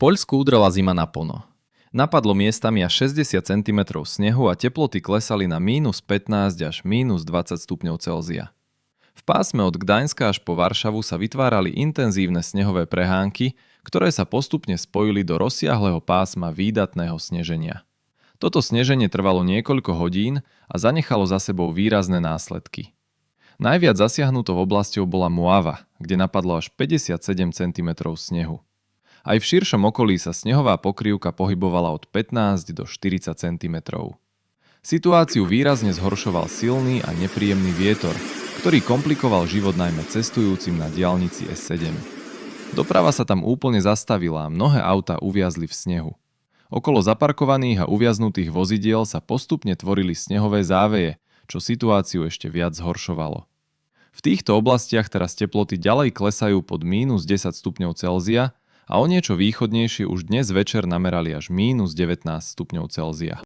Poľsku udrela zima naplno. Napadlo miestami až 60 cm snehu a teploty klesali na -15 až -20 stupňov Celzia. V pásme od Gdaňska až po Varšavu sa vytvárali intenzívne snehové prehánky, ktoré sa postupne spojili do rozsiahleho pásma výdatného sneženia. Toto sneženie trvalo niekoľko hodín a zanechalo za sebou výrazné následky. Najviac zasiahnutou oblasťou bola Moava, kde napadlo až 57 cm snehu. Aj v širšom okolí sa snehová pokrývka pohybovala od 15 do 40 cm. Situáciu výrazne zhoršoval silný a nepríjemný vietor, ktorý komplikoval život najmä cestujúcim na diaľnici S7. Doprava sa tam úplne zastavila a mnohé autá uviazli v snehu. Okolo zaparkovaných a uviaznutých vozidiel sa postupne tvorili snehové záveje, čo situáciu ešte viac zhoršovalo. V týchto oblastiach teraz teploty ďalej klesajú pod -10 stupňov Celzia a o niečo východnejšie už dnes večer namerali až -19 stupňov Celzia.